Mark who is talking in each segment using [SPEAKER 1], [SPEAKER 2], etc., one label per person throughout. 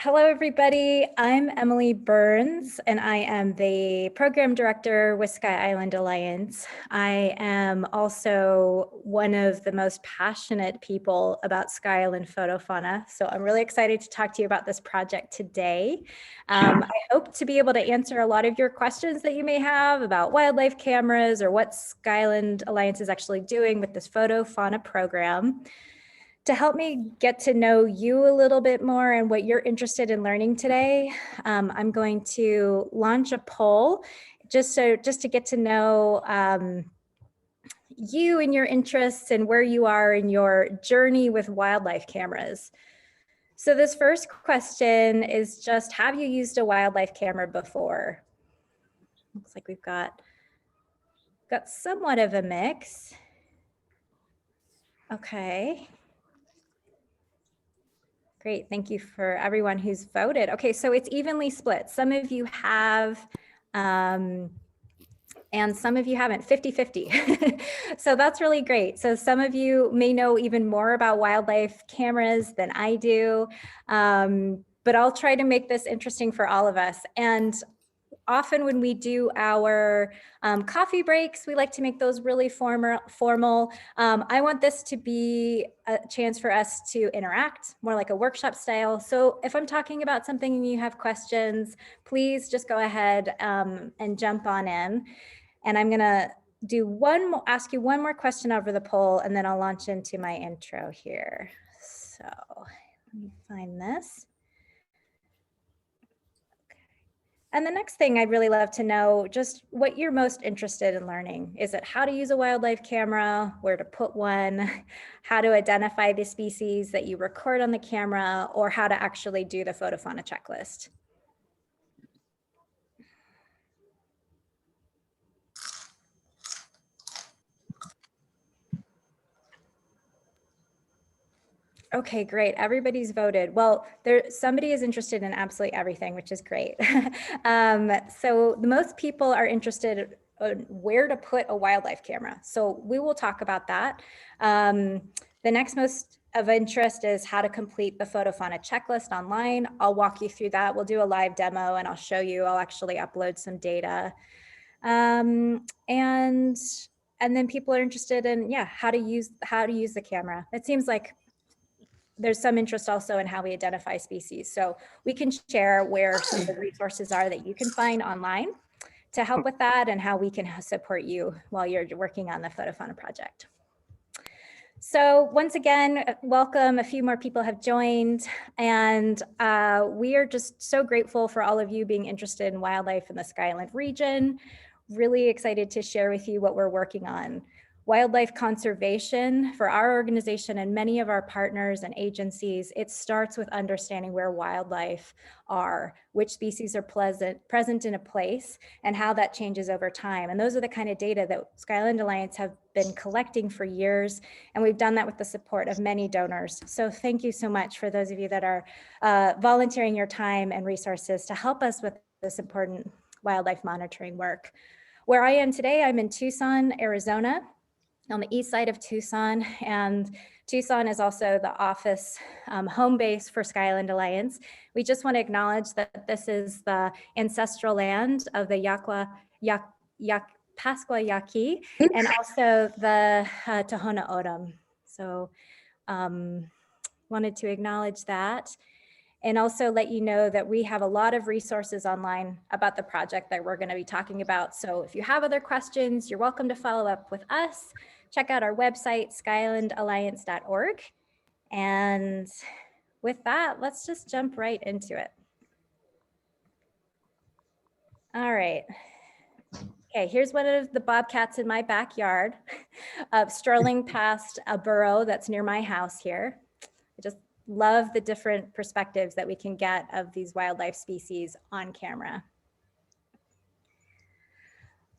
[SPEAKER 1] Hello, everybody. I'm Emily Burns, and I am the program director with Sky Island Alliance. I am also one of the most passionate people about Sky Island FotoFauna, so I'm really excited to talk to you about this project today. I hope to be able to answer a lot of your questions that you may have about wildlife cameras or what Sky Island Alliance is actually doing with this FotoFauna program. To help me get to know you a little bit more and what you're interested in learning today, I'm going to launch a poll just to get to know you and your interests and where you are in your journey with wildlife cameras. So this first question is just, have you used a wildlife camera before? Looks like we've got somewhat of a mix. Okay. Great, thank you for everyone who's voted. Okay, so it's evenly split. Some of you have, and some of you haven't, 50-50. So that's really great. So some of you may know even more about wildlife cameras than I do, but I'll try to make this interesting for all of us. And often when we do our coffee breaks, we like to make those really formal. I want this to be a chance for us to interact, more like a workshop style. So if I'm talking about something and you have questions, please just go ahead and jump on in. And I'm gonna ask you one more question over the poll, and then I'll launch into my intro here. So let me find this. And the next thing I'd really love to know, just what you're most interested in learning. Is it how to use a wildlife camera, where to put one, how to identify the species that you record on the camera, or how to actually do the FotoFauna checklist? Okay, great. Everybody's voted. Well, somebody is interested in absolutely everything, which is great. So the most people are interested in where to put a wildlife camera. So we will talk about that. The next most of interest is how to complete the FotoFauna checklist online. I'll walk you through that. We'll do a live demo and I'll show you. I'll actually upload some data. And then people are interested in, how to use the camera. It seems like there's some interest also in how we identify species. So we can share where some of the resources are that you can find online to help with that and how we can support you while you're working on the FotoFauna project. So once again, welcome. A few more people have joined, and we are just so grateful for all of you being interested in wildlife in the Sky Island region. Really excited to share with you what we're working on. Wildlife conservation for our organization and many of our partners and agencies, it starts with understanding where wildlife are, which species are present in a place, and how that changes over time. And those are the kind of data that Sky Island Alliance have been collecting for years, and we've done that with the support of many donors. So thank you so much for those of you that are volunteering your time and resources to help us with this important wildlife monitoring work. Where I am today, I'm in Tucson, Arizona, on the east side of Tucson, and Tucson is also the office home base for Sky Island Alliance. We just want to acknowledge that this is the ancestral land of the Pascua Yaqui and also the Tohono O'odham. So wanted to acknowledge that. And also let you know that we have a lot of resources online about the project that we're going to be talking about. So if you have other questions, you're welcome to follow up with us. Check out our website, skyislandalliance.org. And with that, let's just jump right into it. All right. Okay, here's one of the bobcats in my backyard, strolling past a burrow that's near my house here. I just love the different perspectives that we can get of these wildlife species on camera.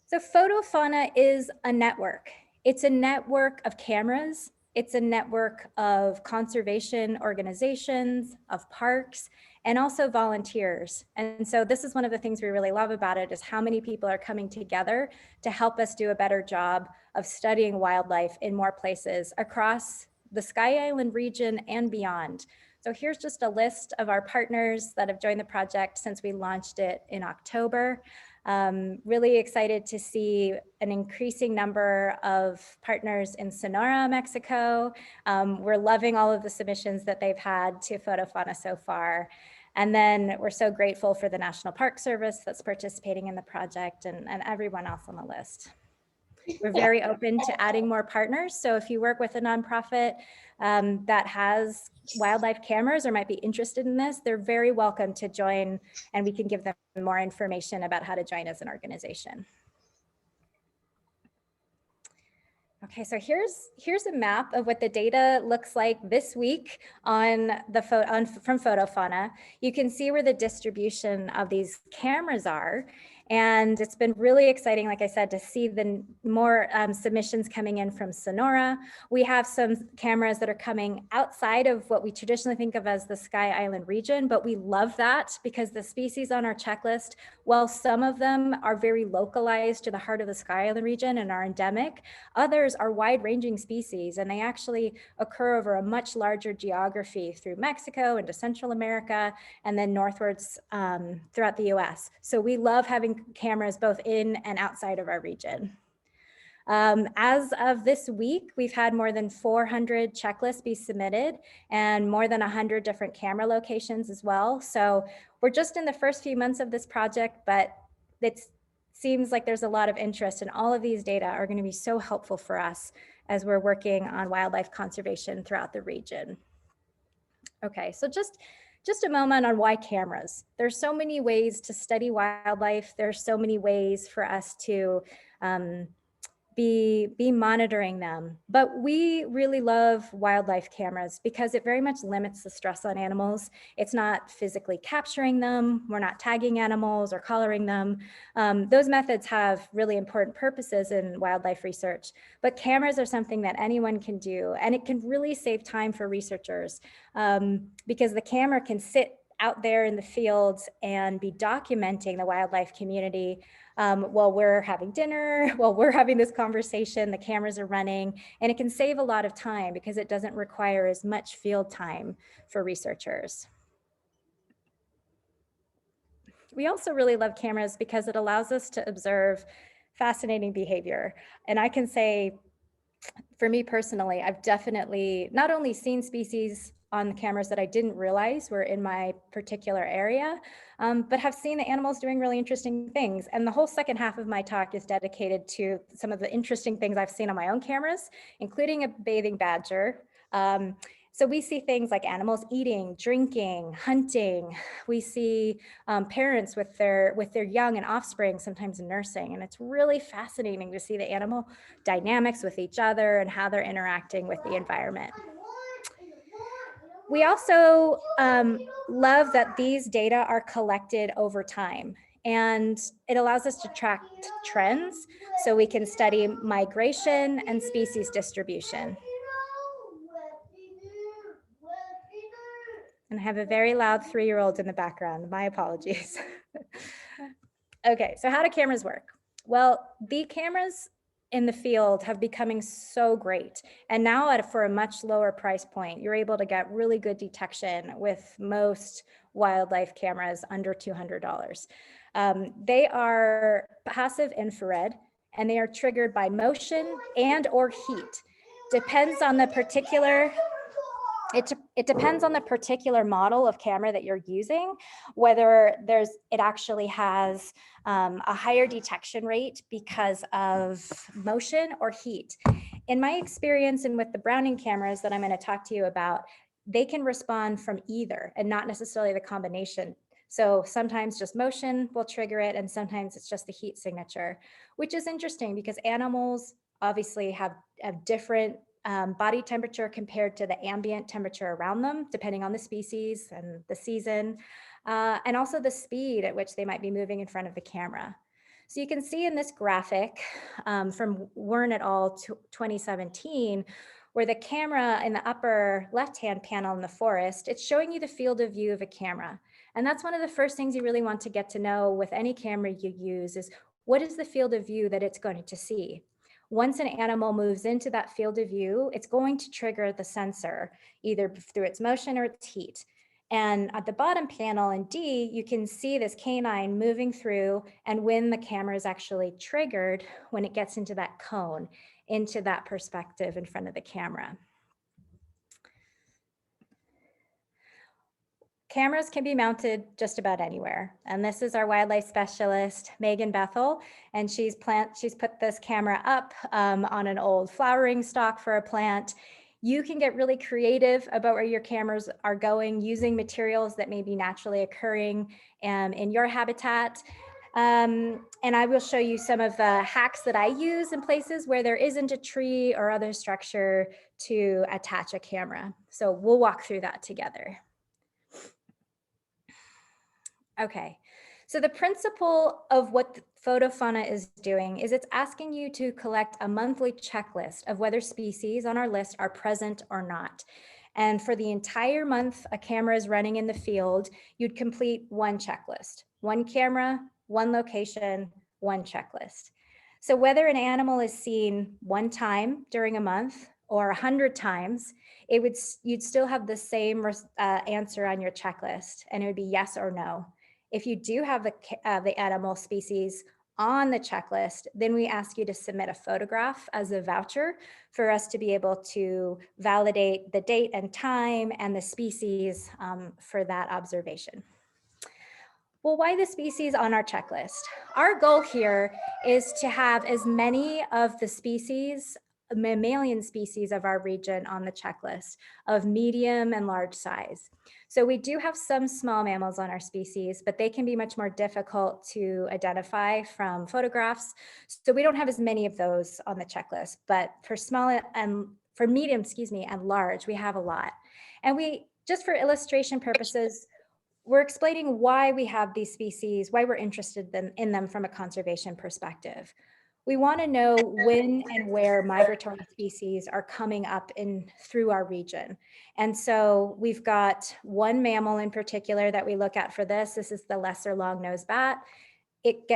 [SPEAKER 1] So FotoFauna is a network. It's a network of cameras. It's a network of conservation organizations, of parks, and also volunteers. And so this is one of the things we really love about it, is how many people are coming together to help us do a better job of studying wildlife in more places across the Sky Island region and beyond. So here's just a list of our partners that have joined the project since we launched it in October. Really excited to see an increasing number of partners in Sonora, Mexico. We're loving all of the submissions that they've had to FotoFauna so far. And then we're so grateful for the National Park Service that's participating in the project and everyone else on the list. We're very open to adding more partners. So if you work with a nonprofit that has wildlife cameras or might be interested in this, they're very welcome to join, and we can give them more information about how to join as an organization. Okay, so here's a map of what the data looks like this week on the from FotoFauna. You can see where the distribution of these cameras are. And it's been really exciting, like I said, to see the more submissions coming in from Sonora. We have some cameras that are coming outside of what we traditionally think of as the Sky Island region, but we love that because the species on our checklist, while some of them are very localized to the heart of the Sky Island region and are endemic, others are wide-ranging species, and they actually occur over a much larger geography through Mexico into Central America and then northwards throughout the US. So we love having cameras both in and outside of our region. As of this week, we've had more than 400 checklists be submitted and more than 100 different camera locations as well. So we're just in the first few months of this project, but it seems like there's a lot of interest, and all of these data are going to be so helpful for us as we're working on wildlife conservation throughout the region. Okay, so just a moment on why cameras. There's so many ways to study wildlife. There's so many ways for us to be monitoring them. But we really love wildlife cameras because it very much limits the stress on animals. It's not physically capturing them. We're not tagging animals or coloring them. Those methods have really important purposes in wildlife research, but cameras are something that anyone can do, and it can really save time for researchers because the camera can sit out there in the fields and be documenting the wildlife community while we're having dinner, while we're having this conversation. The cameras are running, and it can save a lot of time because it doesn't require as much field time for researchers. We also really love cameras because it allows us to observe fascinating behavior. And I can say, for me personally, I've definitely not only seen species on the cameras that I didn't realize were in my particular area, but have seen the animals doing really interesting things. And the whole second half of my talk is dedicated to some of the interesting things I've seen on my own cameras, including a bathing badger. So we see things like animals eating, drinking, hunting. We see parents with their young and offspring, sometimes nursing. And it's really fascinating to see the animal dynamics with each other and how they're interacting with the environment. We also love that these data are collected over time, and it allows us to track trends so we can study migration and species distribution. And I have a very loud 3-year-old in the background. My apologies. Okay, so how do cameras work? Well, the cameras in the field have becoming so great. And now for a much lower price point, you're able to get really good detection with most wildlife cameras under $200. They are passive infrared, and they are triggered by motion and or heat. Depends on the particular, it depends on the particular model of camera that you're using, whether it actually has a higher detection rate because of motion or heat. In my experience and with the Browning cameras that I'm going to talk to you about, they can respond from either and not necessarily the combination. So sometimes just motion will trigger it, and sometimes it's just the heat signature, which is interesting because animals obviously have different body temperature compared to the ambient temperature around them, depending on the species and the season, and also the speed at which they might be moving in front of the camera. So you can see in this graphic from Wern et al. 2017, where the camera in the upper left-hand panel in the forest, it's showing you the field of view of a camera. And that's one of the first things you really want to get to know with any camera you use is what is the field of view that it's going to see? once an animal moves into that field of view, it's going to trigger the sensor, either through its motion or its heat. And at the bottom panel in D, you can see this canine moving through, and when the camera is actually triggered, when it gets into that cone, into that perspective in front of the camera. Cameras can be mounted just about anywhere. And this is our wildlife specialist, Megan Bethel. And she's put this camera up on an old flowering stalk for a plant. You can get really creative about where your cameras are going using materials that may be naturally occurring in your habitat. And I will show you some of the hacks that I use in places where there isn't a tree or other structure to attach a camera. So we'll walk through that together. Okay, so the principle of what FotoFauna is doing is it's asking you to collect a monthly checklist of whether species on our list are present or not. And for the entire month a camera is running in the field, you'd complete one checklist, one camera, one location, one checklist. So whether an animal is seen one time during a month or 100 times, you'd still have the same answer on your checklist, and it would be yes or no. If you do have the animal species on the checklist, then we ask you to submit a photograph as a voucher for us to be able to validate the date and time and the species for that observation. Well, why the species on our checklist? Our goal here is to have as many of the species, mammalian species of our region on the checklist of medium and large size. So we do have some small mammals on our species, but they can be much more difficult to identify from photographs. So we don't have as many of those on the checklist, but for small and for medium, and large, we have a lot. And we, just for illustration purposes, we're explaining why we have these species, why we're interested in them from a conservation perspective. We want to know when and where migratory species are coming up in through our region. And so we've got one mammal in particular that we look at for this. This is the lesser long-nosed bat. It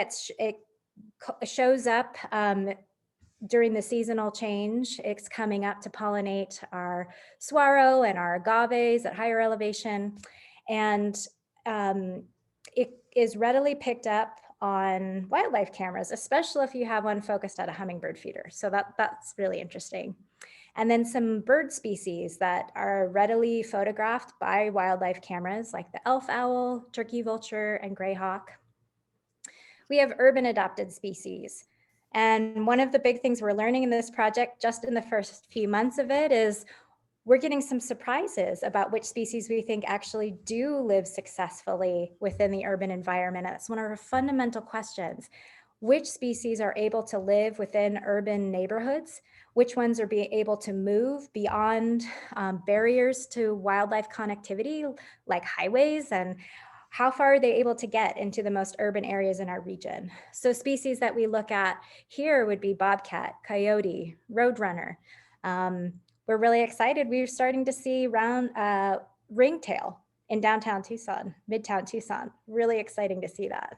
[SPEAKER 1] shows up during the seasonal change. It's coming up to pollinate our saguaro and our agaves at higher elevation. And it is readily picked up on wildlife cameras, especially if you have one focused at a hummingbird feeder. So that's really interesting. And then some bird species that are readily photographed by wildlife cameras, like the elf owl, turkey vulture, and gray hawk. We have urban adopted species. And one of the big things we're learning in this project, just in the first few months of it, is we're getting some surprises about which species we think actually do live successfully within the urban environment. That's one of our fundamental questions. Which species are able to live within urban neighborhoods? Which ones are able to move beyond barriers to wildlife connectivity, like highways? And how far are they able to get into the most urban areas in our region? So species that we look at here would be bobcat, coyote, roadrunner. We're really excited. We're starting to see ringtail in downtown Tucson, midtown Tucson. Really exciting to see that.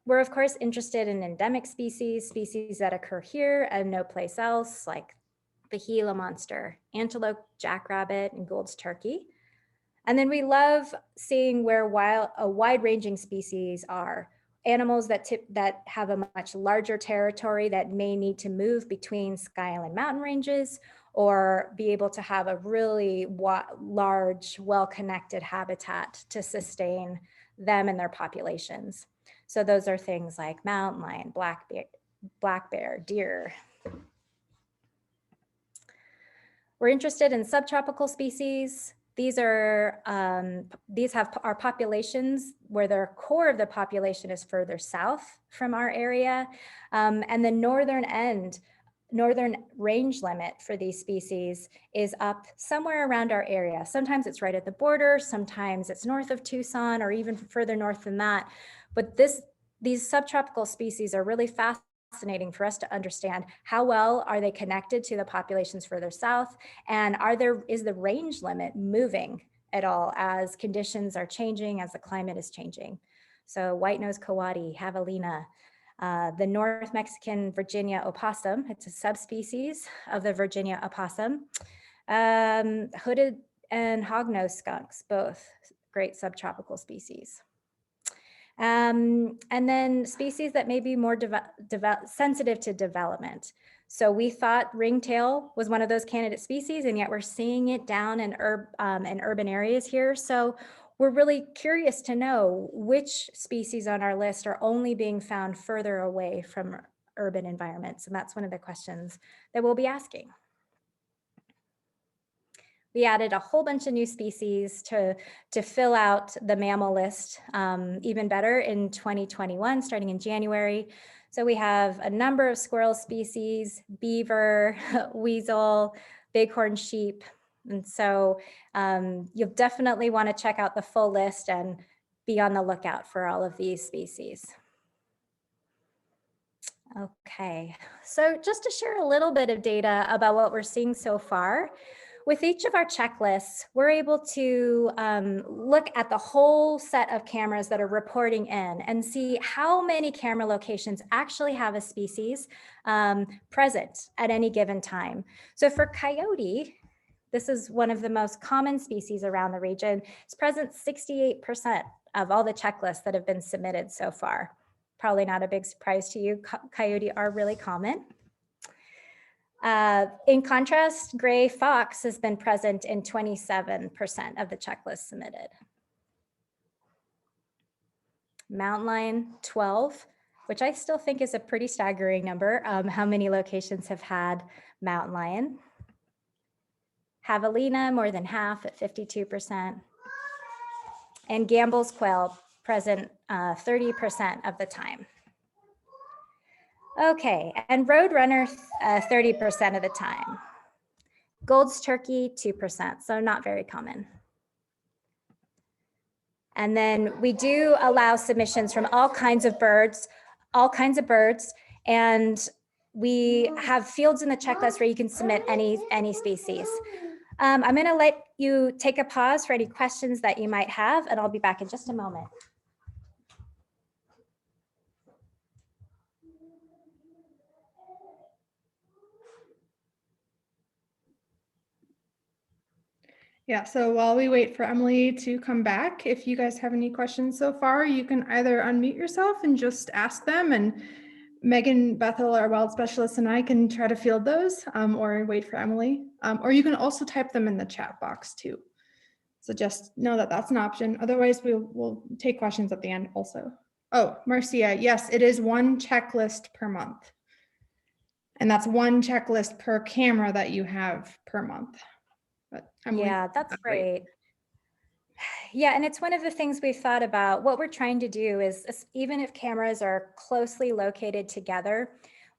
[SPEAKER 1] We're of course interested in endemic species that occur here and no place else, like the Gila monster, antelope, jackrabbit, and Gould's turkey. And then we love seeing where wide-ranging species are. Animals that have a much larger territory that may need to move between Sky Island mountain ranges or be able to have a really large, well-connected habitat to sustain them and their populations. So those are things like mountain lion, black bear, deer. We're interested in subtropical species. These have our populations where the core of the population is further south from our area. And the northern range limit for these species is up somewhere around our area. Sometimes it's right at the border, sometimes it's north of Tucson or even further north than that. But these subtropical species are really fascinating for us to understand how well are they connected to the populations further south, and is the range limit moving at all as conditions are changing, as the climate is changing. So white-nosed coati, javelina, The North Mexican Virginia opossum, it's a subspecies of the Virginia opossum. Hooded and hognose skunks, both great subtropical species. And then species that may be more sensitive to development. So we thought ringtail was one of those candidate species, and yet we're seeing it down in urban areas here. So we're really curious to know which species on our list are only being found further away from urban environments. And that's one of the questions that we'll be asking. We added a whole bunch of new species to fill out the mammal list even better in 2021, starting in January. So we have a number of squirrel species, beaver, weasel, bighorn sheep. And so you'll definitely want to check out the full list and be on the lookout for all of these species. Okay, so just to share a little bit of data about what we're seeing so far. With each of our checklists, we're able to look at the whole set of cameras that are reporting in and see how many camera locations actually have a species present at any given time. So for coyote, this is one of the most common species around the region. It's present 68% of all the checklists that have been submitted so far. Probably not a big surprise to you, coyote are really common. In contrast, gray fox has been present in 27% of the checklists submitted. Mountain lion, 12, which I still think is a pretty staggering number. How many locations have had mountain lion? Javelina, more than half at 52%. And Gambel's quail, present 30% of the time. Okay, and roadrunner 30% of the time. Gold's turkey 2%, so not very common. And then we do allow submissions from all kinds of birds, and we have fields in the checklist where you can submit any species. I'm going to let you take a pause for any questions that you might have, and I'll be back in just a moment.
[SPEAKER 2] Yeah, so while we wait for Emily to come back, if you guys have any questions so far, you can either unmute yourself and just ask them, and Megan, Bethel, our wild specialist, and I can try to field those, or wait for Emily, or you can also type them in the chat box too. So just know that that's an option. Otherwise, we'll take questions at the end also. Oh, Marcia, yes, it is one checklist per month. And that's one checklist per camera that you have per month. But
[SPEAKER 1] yeah, that's great. Yeah, and it's one of the things we've thought about. What we're trying to do is, even if cameras are closely located together,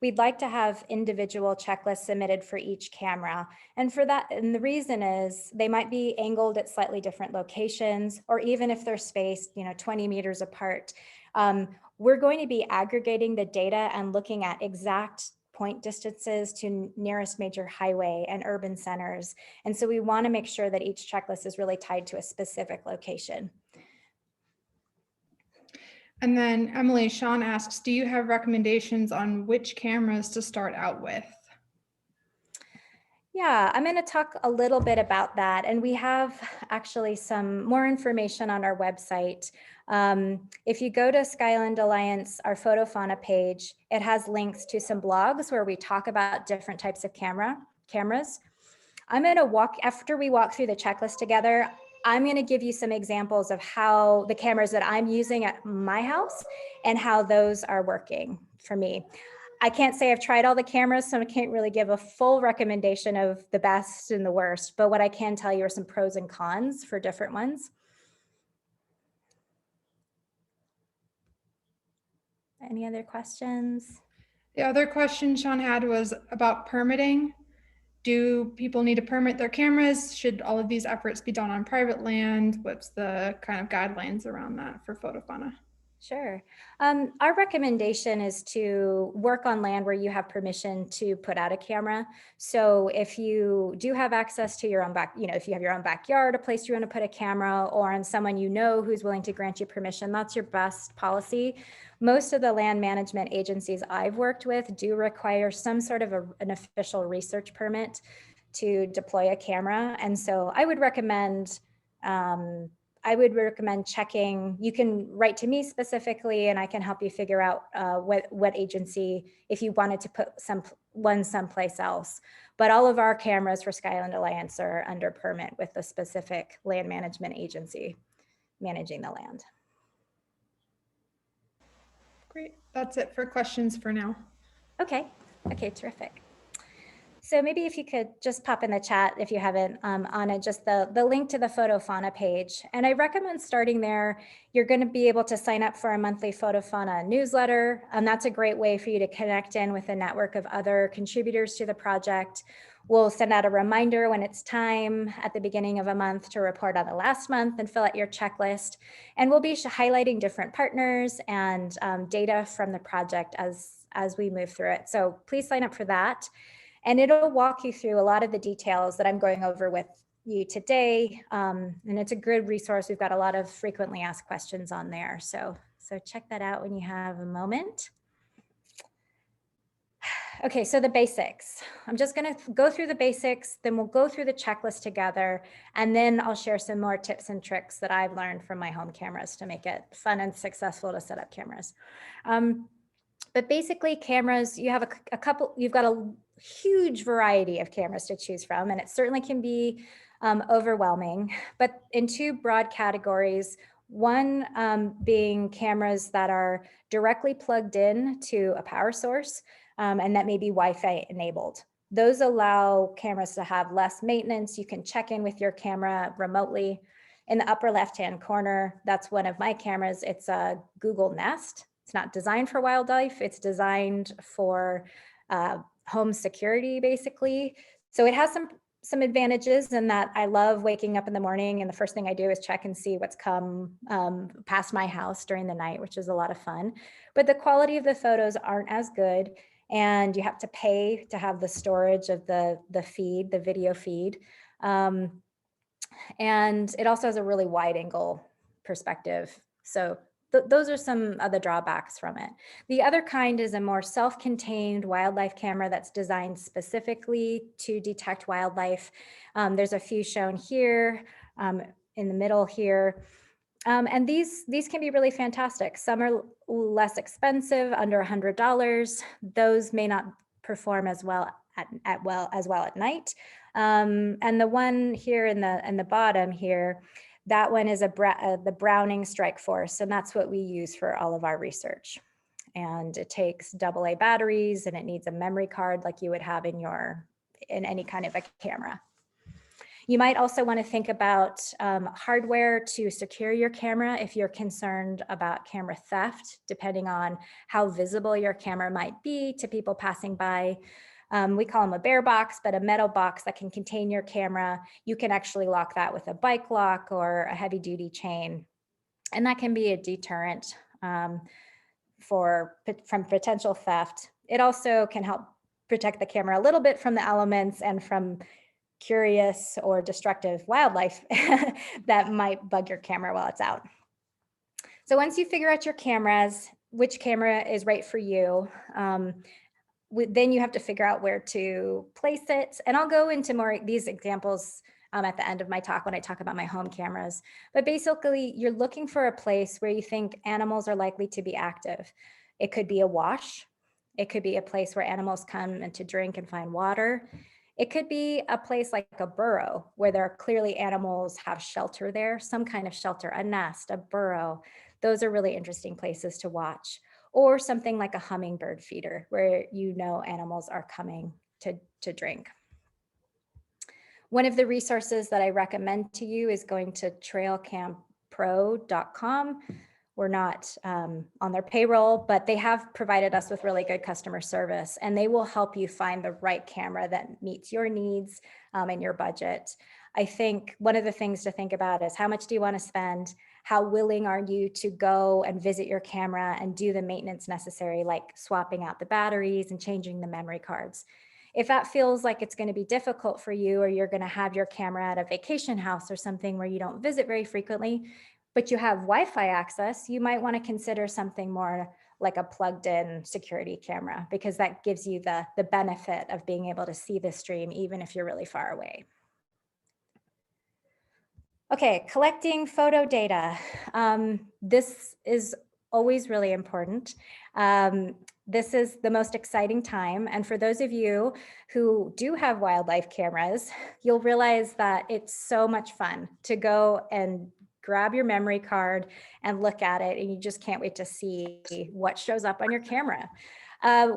[SPEAKER 1] we'd like to have individual checklists submitted for each camera. And for that, and the reason is they might be angled at slightly different locations, or even if they're spaced, 20 meters apart. We're going to be aggregating the data and looking at exact point distances to nearest major highway and urban centers. And so we want to make sure that each checklist is really tied to a specific location.
[SPEAKER 2] And then Emily, Sean asks, do you have recommendations on which cameras to start out with?
[SPEAKER 1] Yeah, I'm going to talk a little bit about that. And we have actually some more information on our website. If you go to Sky Island Alliance, our FotoFauna page, it has links to some blogs where we talk about different types of cameras. I'm going to after we walk through the checklist together, I'm going to give you some examples of how the cameras that I'm using at my house and how those are working for me. I can't say I've tried all the cameras, so I can't really give a full recommendation of the best and the worst, but what I can tell you are some pros and cons for different ones. Any other questions?
[SPEAKER 2] The other question Sean had was about permitting. Do people need to permit their cameras? Should all of these efforts be done on private land? What's the kind of guidelines around that for FotoFauna?
[SPEAKER 1] Sure. Our recommendation is to work on land where you have permission to put out a camera. So if you do have access to your own if you have your own backyard, a place you want to put a camera, or on someone you know who's willing to grant you permission, that's your best policy. Most of the land management agencies I've worked with do require some sort of an official research permit to deploy a camera. And so I would recommend checking. You can write to me specifically, and I can help you figure out what agency, if you wanted to put one someplace else. But all of our cameras for Sky Island Alliance are under permit with a specific land management agency managing the land.
[SPEAKER 2] Great. That's it for questions for now.
[SPEAKER 1] Okay. Okay, terrific. So maybe if you could just pop in the chat, if you haven't, on it, just the link to the FotoFauna page. And I recommend starting there. You're going to be able to sign up for a monthly FotoFauna newsletter. And that's a great way for you to connect in with a network of other contributors to the project. We'll send out a reminder when it's time at the beginning of a month to report on the last month and fill out your checklist. And we'll be highlighting different partners and data from the project as we move through it. So please sign up for that. And it'll walk you through a lot of the details that I'm going over with you today. And it's a good resource. We've got a lot of frequently asked questions on there. So check that out when you have a moment. Okay, so the basics. I'm just going to go through the basics, then we'll go through the checklist together, and then I'll share some more tips and tricks that I've learned from my home cameras to make it fun and successful to set up cameras. But basically cameras, you have you've got a huge variety of cameras to choose from, and it certainly can be overwhelming, but in two broad categories. One being cameras that are directly plugged in to a power source, and that may be Wi-Fi enabled. Those allow cameras to have less maintenance. You can check in with your camera remotely. In the upper left-hand corner, that's one of my cameras. It's a Google Nest. It's not designed for wildlife. It's designed for home security, basically. So it has some advantages in that I love waking up in the morning and the first thing I do is check and see what's come past my house during the night, which is a lot of fun. But the quality of the photos aren't as good, and you have to pay to have the storage of the feed, the video feed. And it also has a really wide angle perspective. So those are some of the drawbacks from it. The other kind is a more self-contained wildlife camera that's designed specifically to detect wildlife. There's a few shown here in the middle here. And these can be really fantastic. Some are less expensive, under $100. Those may not perform as well at night. And the one here in the bottom here, that one is the Browning Strike Force, and that's what we use for all of our research. And it takes AA batteries, and it needs a memory card like you would have in any kind of a camera. You might also want to think about hardware to secure your camera if you're concerned about camera theft, depending on how visible your camera might be to people passing by. We call them a bear box, but a metal box that can contain your camera. You can actually lock that with a bike lock or a heavy duty chain. And that can be a deterrent from potential theft. It also can help protect the camera a little bit from the elements and from curious or destructive wildlife that might bug your camera while it's out. So once you figure out your cameras, which camera is right for you, then you have to figure out where to place it. And I'll go into more these examples at the end of my talk when I talk about my home cameras. But basically, you're looking for a place where you think animals are likely to be active. It could be a wash. It could be a place where animals come and to drink and find water. It could be a place like a burrow where there are clearly animals have shelter there, some kind of shelter, a nest, a burrow. Those are really interesting places to watch. Or something like a hummingbird feeder where animals are coming to drink. One of the resources that I recommend to you is going to trailcampro.com. We're not on their payroll, but they have provided us with really good customer service, and they will help you find the right camera that meets your needs and your budget. I think one of the things to think about is how much do you want to spend? How willing are you to go and visit your camera and do the maintenance necessary, like swapping out the batteries and changing the memory cards? If that feels like it's going to be difficult for you, or you're going to have your camera at a vacation house or something where you don't visit very frequently, but you have Wi-Fi access, you might want to consider something more like a plugged in security camera, because that gives you the benefit of being able to see the stream even if you're really far away. Okay, collecting photo data. This is always really important. This is the most exciting time. And for those of you who do have wildlife cameras, you'll realize that it's so much fun to go and grab your memory card and look at it, and you just can't wait to see what shows up on your camera.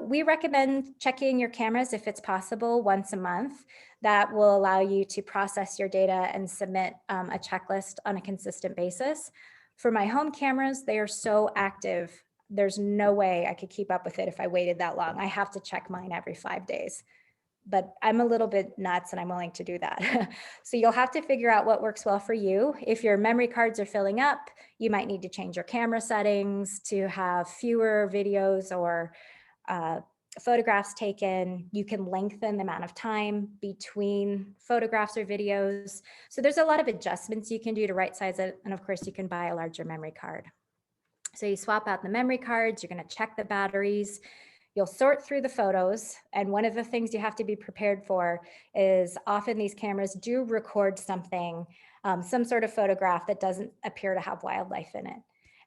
[SPEAKER 1] We recommend checking your cameras if it's possible once a month. That will allow you to process your data and submit a checklist on a consistent basis. For my home cameras, they are so active. There's no way I could keep up with it if I waited that long. I have to check mine every 5 days, but I'm a little bit nuts and I'm willing to do that. So you'll have to figure out what works well for you. If your memory cards are filling up, you might need to change your camera settings to have fewer videos or photographs taken. You can lengthen the amount of time between photographs or videos. So there's a lot of adjustments you can do to right size it. And of course, you can buy a larger memory card. So you swap out the memory cards, you're going to check the batteries, you'll sort through the photos. And one of the things you have to be prepared for is often these cameras do record something, some sort of photograph that doesn't appear to have wildlife in it.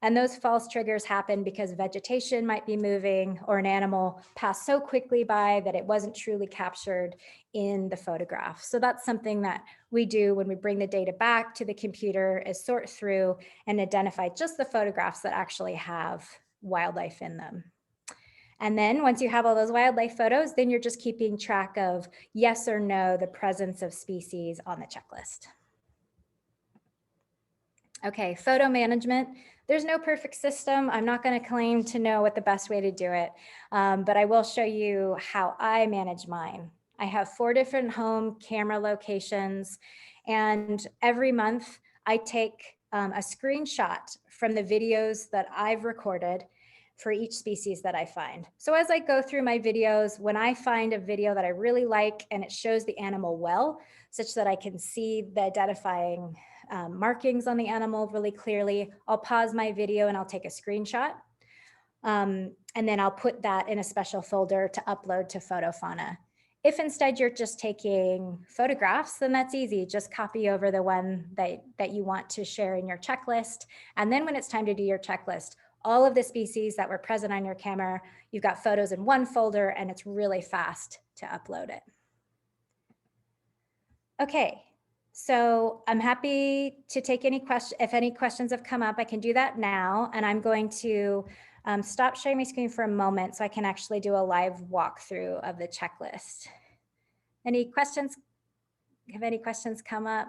[SPEAKER 1] And those false triggers happen because vegetation might be moving, or an animal passed so quickly by that it wasn't truly captured in the photograph. So that's something that we do when we bring the data back to the computer, is sort through and identify just the photographs that actually have wildlife in them. And then once you have all those wildlife photos, then you're just keeping track of yes or no, the presence of species on the checklist. Okay, photo management. There's no perfect system. I'm not going to claim to know what the best way to do it, but I will show you how I manage mine. I have 4 different home camera locations, and every month I take a screenshot from the videos that I've recorded for each species that I find. So as I go through my videos, when I find a video that I really like and it shows the animal well, such that I can see the identifying markings on the animal really clearly, I'll pause my video and I'll take a screenshot. And then I'll put that in a special folder to upload to FotoFauna. If instead you're just taking photographs, then that's easy. Just copy over the one that you want to share in your checklist. And then when it's time to do your checklist, all of the species that were present on your camera, you've got photos in one folder, and it's really fast to upload it. Okay, so I'm happy to take any questions. If any questions have come up, I can do that now. And I'm going to stop sharing my screen for a moment so I can actually do a live walkthrough of the checklist. Any questions? Have any questions come up?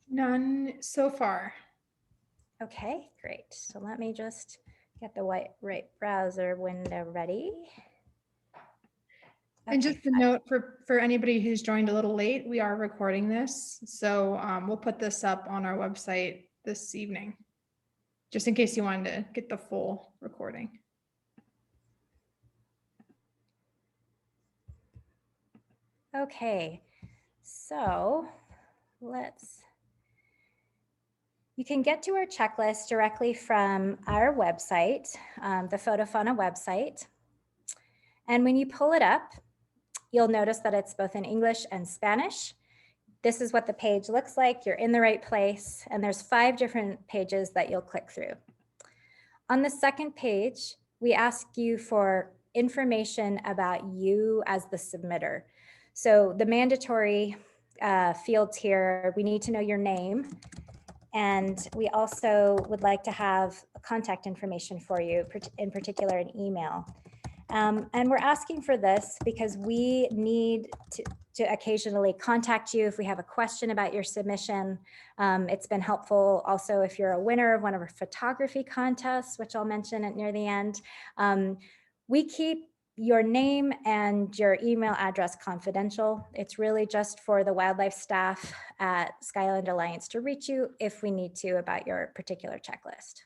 [SPEAKER 2] None so far.
[SPEAKER 1] Okay, great. So let me just get the right browser window ready.
[SPEAKER 2] And just a note for anybody who's joined a little late, we are recording this. So we'll put this up on our website this evening, just in case you wanted to get the full recording.
[SPEAKER 1] Okay, so you can get to our checklist directly from our website, the FotoFauna website. And when you pull it up, you'll notice that it's both in English and Spanish. This is what the page looks like. You're in the right place, and there's 5 different pages that you'll click through. On the second page, we ask you for information about you as the submitter. So the mandatory fields here, we need to know your name, and we also would like to have contact information for you, in particular an email. And we're asking for this because we need to occasionally contact you if we have a question about your submission. It's been helpful also if you're a winner of one of our photography contests, which I'll mention near the end. We keep your name and your email address confidential. It's really just for the wildlife staff at Sky Island Alliance to reach you if we need to about your particular checklist.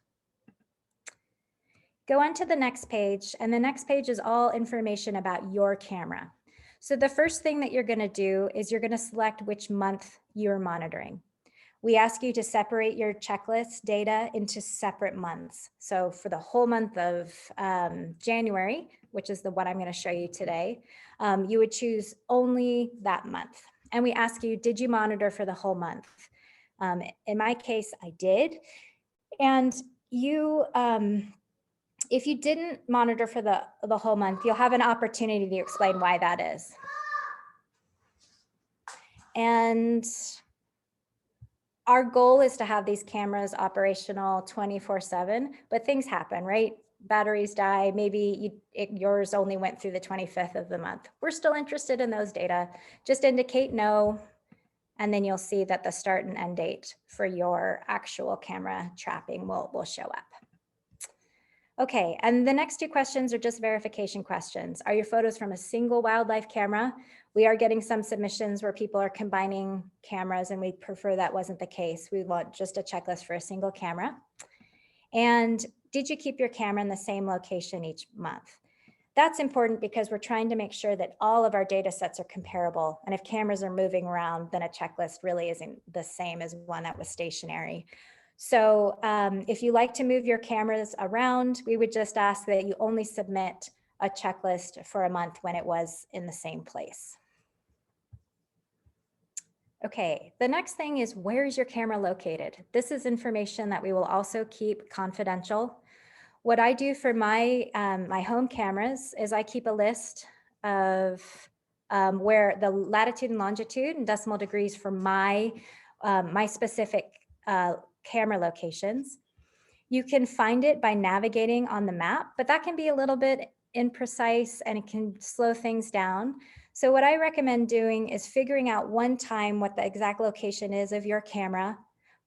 [SPEAKER 1] Go on to the next page, and the next page is all information about your camera. So the first thing that you're going to do is you're going to select which month you're monitoring. We ask you to separate your checklist data into separate months. So for the whole month of January, which is the one I'm going to show you today, you would choose only that month. And we ask you, did you monitor for the whole month? In my case, I did. And you, if you didn't monitor for the whole month, you'll have an opportunity to explain why that is. And our goal is to have these cameras operational 24/7, but things happen, right? Batteries die, maybe yours only went through the 25th of the month. We're still interested in those data. Just indicate no, and then you'll see that the start and end date for your actual camera trapping will show up. Okay, and the next two questions are just verification questions. Are your photos from a single wildlife camera? We are getting some submissions where people are combining cameras, and we prefer that wasn't the case. We want just a checklist for a single camera. And did you keep your camera in the same location each month? That's important because we're trying to make sure that all of our data sets are comparable. And if cameras are moving around, then a checklist really isn't the same as one that was stationary. So if you like to move your cameras around, we would just ask that you only submit a checklist for a month when it was in the same place. Okay, the next thing is, where is your camera located? This is information that we will also keep confidential. What I do for my, my home cameras is I keep a list of where the latitude and longitude and decimal degrees for my, my specific camera locations. You can find it by navigating on the map, but that can be a little bit imprecise and it can slow things down. So what I recommend doing is figuring out one time what the exact location is of your camera,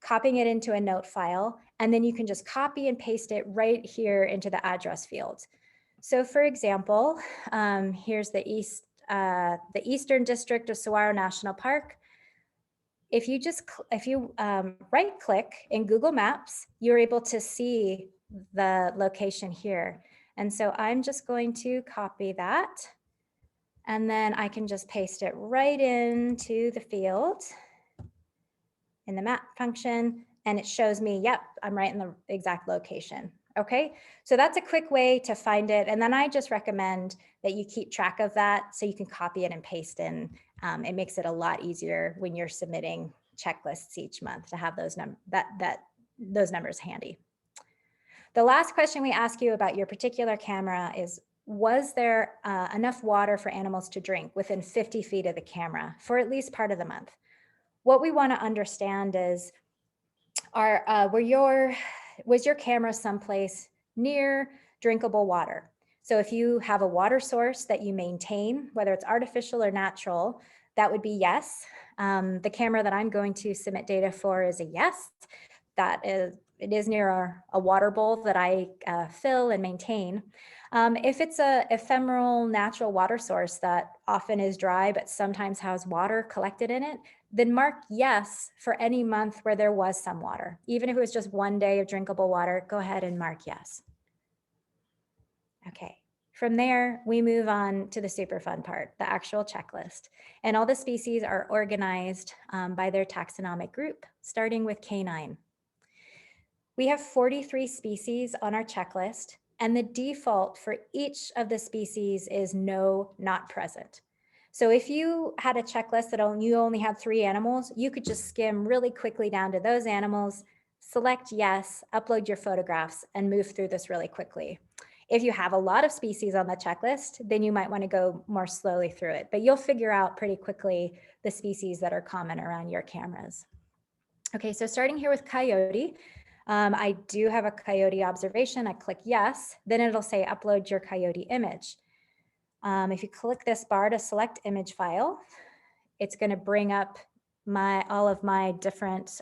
[SPEAKER 1] copying it into a note file, and then you can just copy and paste it right here into the address field. So for example, here's the Eastern District of Saguaro National Park. If you right click in Google Maps, you're able to see the location here. And so I'm just going to copy that, and then I can just paste it right into the field in the map function, and it shows me, yep, I'm right in the exact location. Okay, so that's a quick way to find it. And then I just recommend that you keep track of that so you can copy it and paste in. It makes it a lot easier when you're submitting checklists each month to have those, those numbers handy. The last question we ask you about your particular camera is, was there enough water for animals to drink within 50 feet of the camera for at least part of the month? What we want to understand is, was your camera someplace near drinkable water? So if you have a water source that you maintain, whether it's artificial or natural, that would be yes. The camera that I'm going to submit data for is a yes. It is near a water bowl that I fill and maintain. If it's a ephemeral natural water source that often is dry but sometimes has water collected in it, then mark yes for any month where there was some water. Even if it was just one day of drinkable water, go ahead and mark yes. Okay, from there, we move on to the super fun part, the actual checklist. And all the species are organized by their taxonomic group, starting with canine. We have 43 species on our checklist, and the default for each of the species is no, not present. So if you had a checklist that you only had 3 animals, you could just skim really quickly down to those animals, select yes, upload your photographs, and move through this really quickly. If you have a lot of species on the checklist, then you might want to go more slowly through it, but you'll figure out pretty quickly the species that are common around your cameras. Okay, so starting here with coyote, I do have a coyote observation. I click yes, then it'll say upload your coyote image. If you click this bar to select image file, it's going to bring up all of my different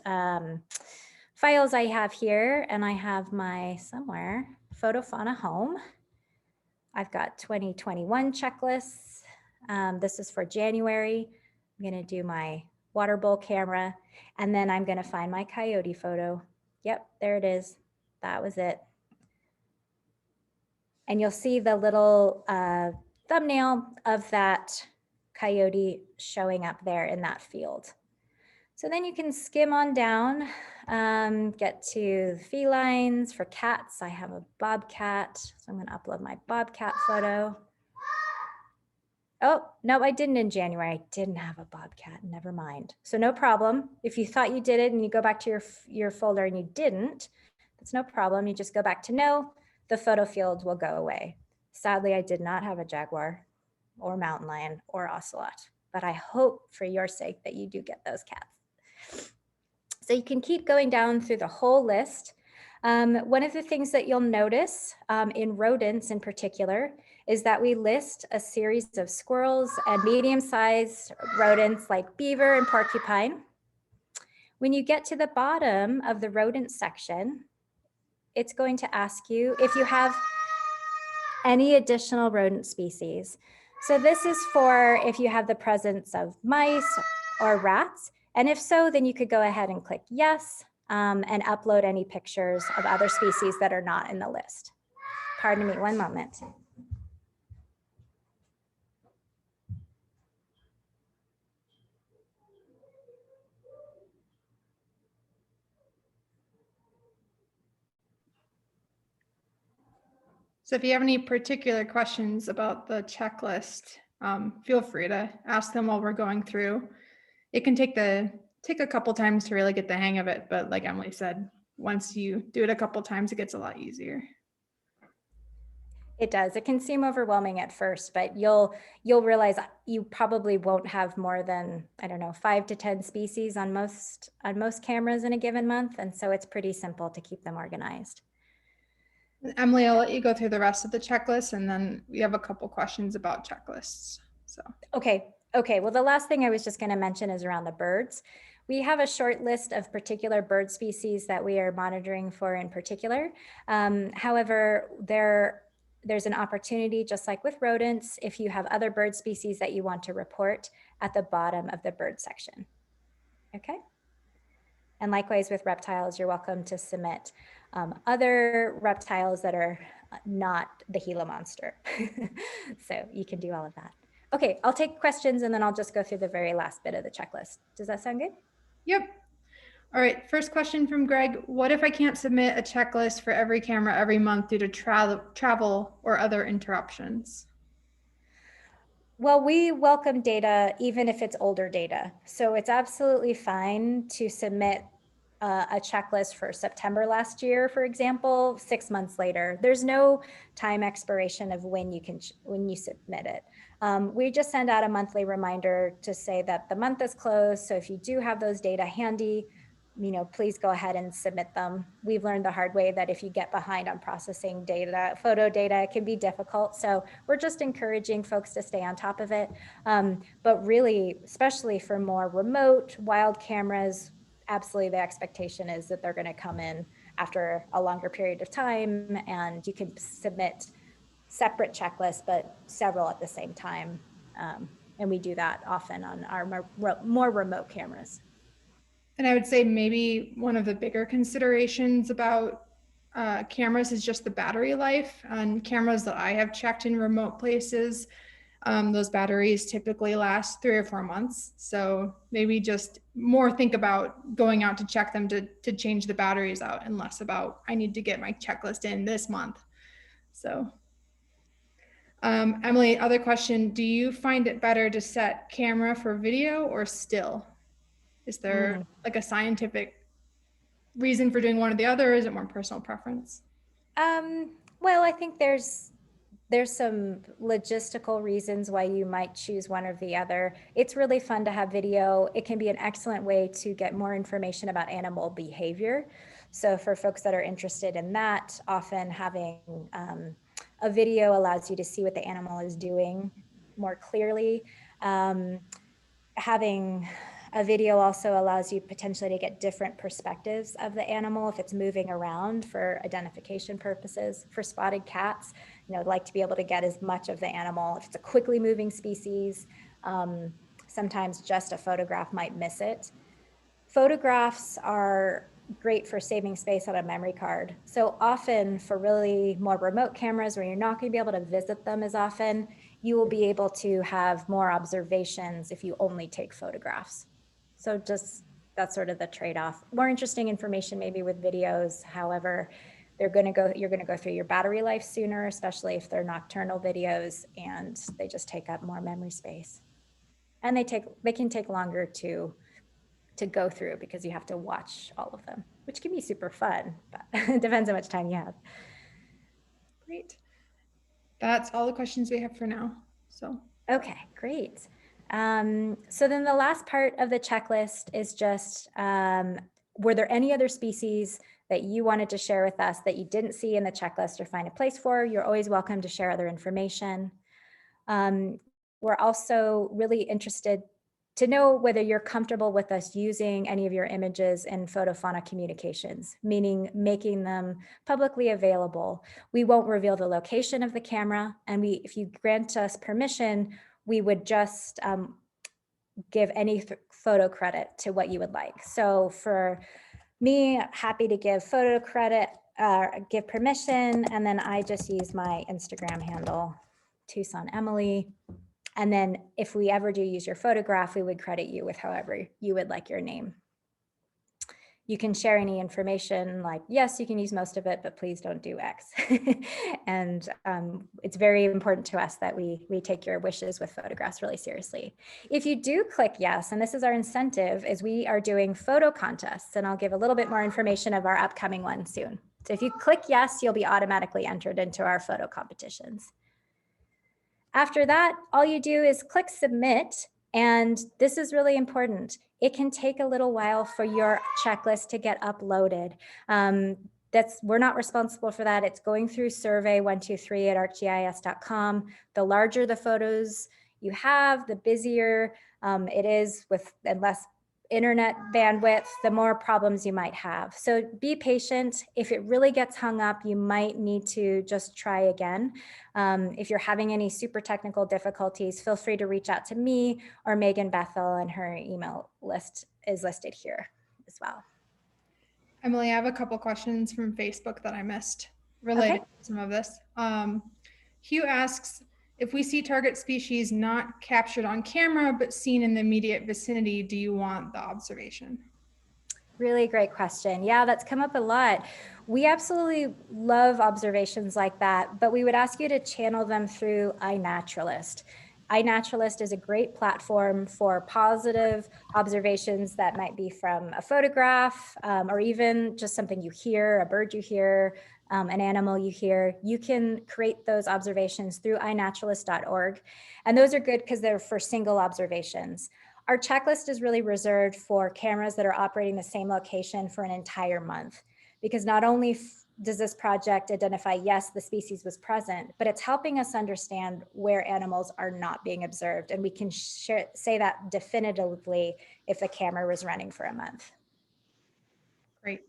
[SPEAKER 1] files I have here, and I have my FotoFauna home. I've got 2021 checklists. This is for January. I'm gonna do my water bowl camera, and then I'm gonna find my coyote photo. Yep, there it is. That was it. And you'll see the little thumbnail of that coyote showing up there in that field. So then you can skim on down, get to the felines. For cats, I have a bobcat. So I'm gonna upload my bobcat photo. Oh, no, I didn't in January. I didn't have a bobcat, never mind. So no problem. If you thought you did it and you go back to your folder and you didn't, that's no problem. You just go back to no, the photo field will go away. Sadly, I did not have a jaguar or mountain lion or ocelot, but I hope for your sake that you do get those cats. So you can keep going down through the whole list. One of the things that you'll notice in rodents in particular is that we list a series of squirrels and medium-sized rodents like beaver and porcupine. When you get to the bottom of the rodent section, it's going to ask you if you have any additional rodent species. So this is for if you have the presence of mice or rats. And if so, then you could go ahead and click yes and upload any pictures of other species that are not in the list. Pardon me, one moment.
[SPEAKER 2] So if you have any particular questions about the checklist, feel free to ask them while we're going through. It can take a couple times to really get the hang of it, but like Emily said, once you do it a couple times, it gets a lot easier.
[SPEAKER 1] It does. It can seem overwhelming at first, but you'll realize you probably won't have more than, I don't know, 5 to 10 species on most cameras in a given month, and so it's pretty simple to keep them organized.
[SPEAKER 2] Emily, I'll let you go through the rest of the checklist, and then we have a couple questions about checklists. So
[SPEAKER 1] okay. Well, the last thing I was just going to mention is around the birds. We have a short list of particular bird species that we are monitoring for in particular. However, there's an opportunity, just like with rodents, if you have other bird species that you want to report at the bottom of the bird section. Okay. And likewise with reptiles, you're welcome to submit other reptiles that are not the Gila monster. So you can do all of that. Okay, I'll take questions and then I'll just go through the very last bit of the checklist. Does that sound good?
[SPEAKER 2] Yep. All right, first question from Greg. What if I can't submit a checklist for every camera every month due to travel or other interruptions?
[SPEAKER 1] Well, we welcome data even if it's older data. So it's absolutely fine to submit a checklist for September last year, for example, 6 months later. There's no time expiration of when you submit it. We just send out a monthly reminder to say that the month is closed. So if you do have those data handy, please go ahead and submit them. We've learned the hard way that if you get behind on processing data, photo data, it can be difficult. So we're just encouraging folks to stay on top of it. But really, especially for more remote wild cameras, absolutely the expectation is that they're going to come in after a longer period of time, and you can submit separate checklists, but several at the same time. And we do that often on our more remote cameras.
[SPEAKER 2] And I would say maybe one of the bigger considerations about cameras is just the battery life. On cameras that I have checked in remote places, those batteries typically last 3 or 4 months. So maybe just more think about going out to check them to change the batteries out, and less about I need to get my checklist in this month. So Emily, other question, do you find it better to set camera for video or still? Is there like a scientific reason for doing one or the other, or is it more personal preference?
[SPEAKER 1] Well, I think there's some logistical reasons why you might choose one or the other. It's really fun to have video. It can be an excellent way to get more information about animal behavior. So for folks that are interested in that, often having a video allows you to see what the animal is doing more clearly. Having A video also allows you potentially to get different perspectives of the animal if it's moving around for identification purposes. For spotted cats, like to be able to get as much of the animal. If it's a quickly moving species, sometimes just a photograph might miss it. Photographs are great for saving space on a memory card. So often for really more remote cameras where you're not going to be able to visit them as often, you will be able to have more observations if you only take photographs. So just that's sort of the trade-off. More interesting information maybe with videos. However, you're going to go through your battery life sooner, especially if they're nocturnal videos, and they just take up more memory space. And they can take longer to go through because you have to watch all of them, which can be super fun, but it depends how much time you have.
[SPEAKER 2] Great. That's all the questions we have for now. So.
[SPEAKER 1] Okay, great. So then the last part of the checklist is just, were there any other species that you wanted to share with us that you didn't see in the checklist or find a place for? You're always welcome to share other information. We're also really interested to know whether you're comfortable with us using any of your images in FotoFauna communications, meaning making them publicly available. We won't reveal the location of the camera, and if you grant us permission, we would just give any photo credit to what you would like. So for me, happy to give photo credit, give permission, and then I just use my Instagram handle, Tucson Emily. And then if we ever do use your photograph, we would credit you with however you would like your name. You can share any information like, yes, you can use most of it, but please don't do X. And it's very important to us that we take your wishes with photographs really seriously. If you do click yes, and this is our incentive, is we are doing photo contests, and I'll give a little bit more information of our upcoming one soon. So if you click yes, you'll be automatically entered into our photo competitions. After that, all you do is click submit, and this is really important. It can take a little while for your checklist to get uploaded. We're not responsible for that. It's going through survey123@arcgis.com. The larger the photos you have, the busier it is and less internet bandwidth, the more problems you might have. So be patient. If it really gets hung up, you might need to just try again. If you're having any super technical difficulties, feel free to reach out to me or Megan Bethel, and her email list is listed here as well.
[SPEAKER 2] Emily, I have a couple questions from Facebook that I missed related to some of this. Hugh asks, if we see target species not captured on camera, but seen in the immediate vicinity, do you want the observation?
[SPEAKER 1] Really great question. Yeah, that's come up a lot. We absolutely love observations like that, but we would ask you to channel them through iNaturalist. iNaturalist is a great platform for positive observations that might be from a photograph or even just something you hear, a bird you hear, an animal you hear. You can create those observations through iNaturalist.org. And those are good because they're for single observations. Our checklist is really reserved for cameras that are operating the same location for an entire month, because not only does this project identify, yes, the species was present, but it's helping us understand where animals are not being observed. And we can say that definitively if the camera was running for a month.
[SPEAKER 2] Great.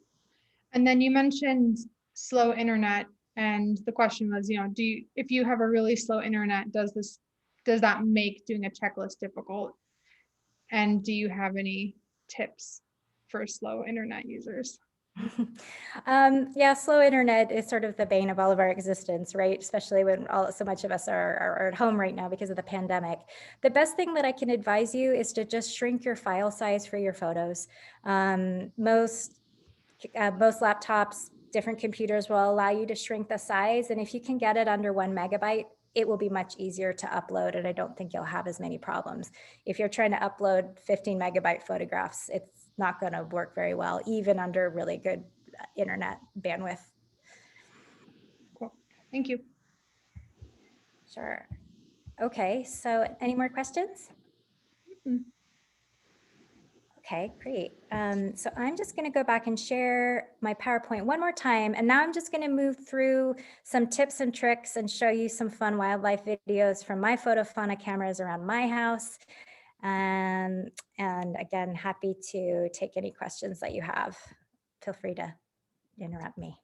[SPEAKER 2] And then you mentioned slow internet, and the question was, if you have a really slow internet, does that make doing a checklist difficult? And do you have any tips for slow internet users?
[SPEAKER 1] Yeah, slow internet is sort of the bane of all of our existence, right? Especially when so much of us are at home right now because of the pandemic. The best thing that I can advise you is to just shrink your file size for your photos. Most laptops, different computers will allow you to shrink the size. And if you can get it under 1 megabyte, it will be much easier to upload, and I don't think you'll have as many problems. If you're trying to upload 15 megabyte photographs, it's not going to work very well, even under really good internet bandwidth.
[SPEAKER 2] Cool. Thank you.
[SPEAKER 1] Sure. Okay, so any more questions?
[SPEAKER 2] Mm-hmm.
[SPEAKER 1] Okay, great. So I'm just going to go back and share my PowerPoint one more time. And now I'm just going to move through some tips and tricks and show you some fun wildlife videos from my FotoFauna cameras around my house. And again, happy to take any questions that you have. Feel free to interrupt me.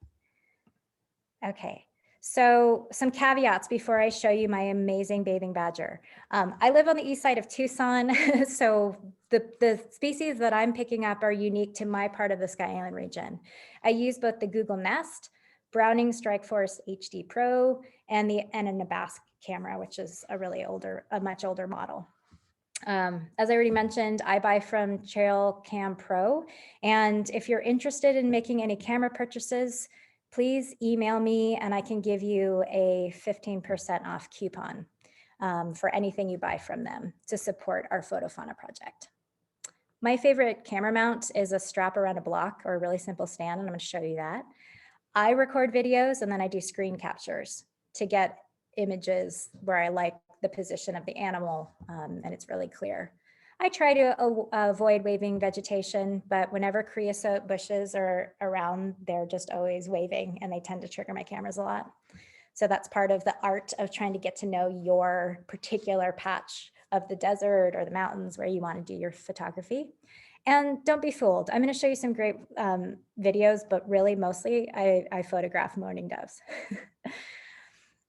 [SPEAKER 1] Okay, so some caveats before I show you my amazing bathing badger. I live on the east side of Tucson, so the species that I'm picking up are unique to my part of the Sky Island region. I use both the Google Nest, Browning Strike Force HD Pro, and a Nabasc camera, which is a much older model. As I already mentioned, I buy from Trail Cam Pro. And if you're interested in making any camera purchases, please email me and I can give you a 15% off coupon for anything you buy from them to support our FotoFauna project. My favorite camera mount is a strap around a block or a really simple stand, and I'm going to show you that. I record videos and then I do screen captures to get images where I like the position of the animal and it's really clear. I try to avoid waving vegetation, but whenever creosote bushes are around, they're just always waving and they tend to trigger my cameras a lot. So that's part of the art of trying to get to know your particular patch of the desert or the mountains where you want to do your photography. And don't be fooled. I'm going to show you some great videos, but really mostly I photograph mourning doves.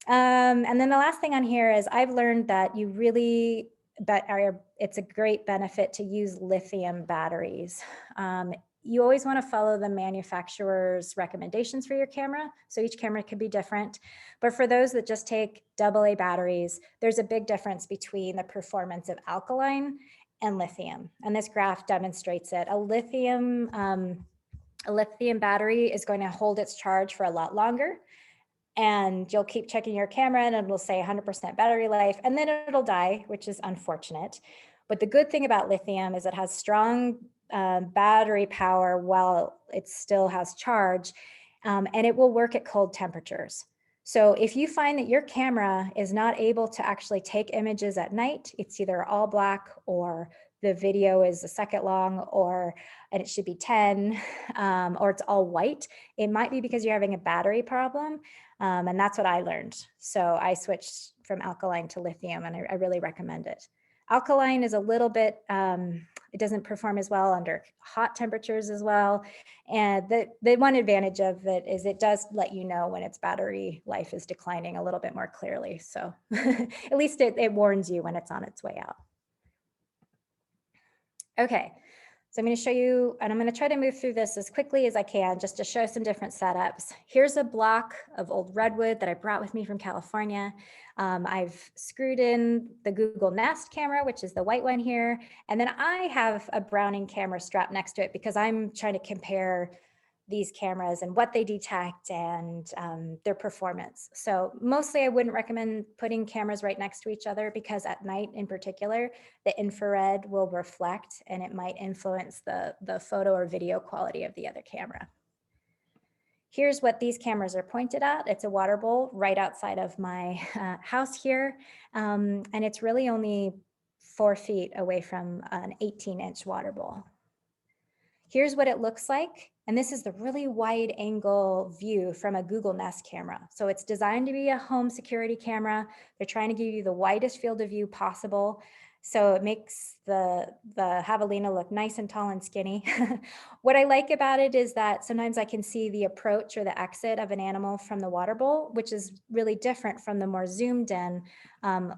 [SPEAKER 1] And then the last thing on here is I've learned that it's a great benefit to use lithium batteries. You always want to follow the manufacturer's recommendations for your camera. So each camera could be different. But for those that just take AA batteries, there's a big difference between the performance of alkaline and lithium. And this graph demonstrates it. A lithium battery is going to hold its charge for a lot longer. And you'll keep checking your camera and it'll say 100% battery life, and then it'll die, which is unfortunate. But the good thing about lithium is it has strong battery power while it still has charge, and it will work at cold temperatures. So if you find that your camera is not able to actually take images at night, it's either all black or the video is a second long and it should be 10 or it's all white, it might be because you're having a battery problem. And that's what I learned. So I switched from alkaline to lithium and I really recommend it. Alkaline is a little bit, it doesn't perform as well under hot temperatures as well. And the one advantage of it is it does let you know when its battery life is declining a little bit more clearly. So at least it warns you when it's on its way out. Okay, so I'm going to show you, and I'm going to try to move through this as quickly as I can just to show some different setups. Here's a block of old redwood that I brought with me from California. I've screwed in the Google Nest camera, which is the white one here. And then I have a Browning camera strapped next to it because I'm trying to compare these cameras and what they detect and their performance. So mostly I wouldn't recommend putting cameras right next to each other because at night in particular, the infrared will reflect and it might influence the photo or video quality of the other camera. Here's what these cameras are pointed at. It's a water bowl right outside of my house here. And it's really only 4 feet away from an 18-inch water bowl. Here's what it looks like. And this is the really wide angle view from a Google Nest camera. So it's designed to be a home security camera. They're trying to give you the widest field of view possible. So it makes the javelina look nice and tall and skinny. What I like about it is that sometimes I can see the approach or the exit of an animal from the water bowl, which is really different from the more zoomed in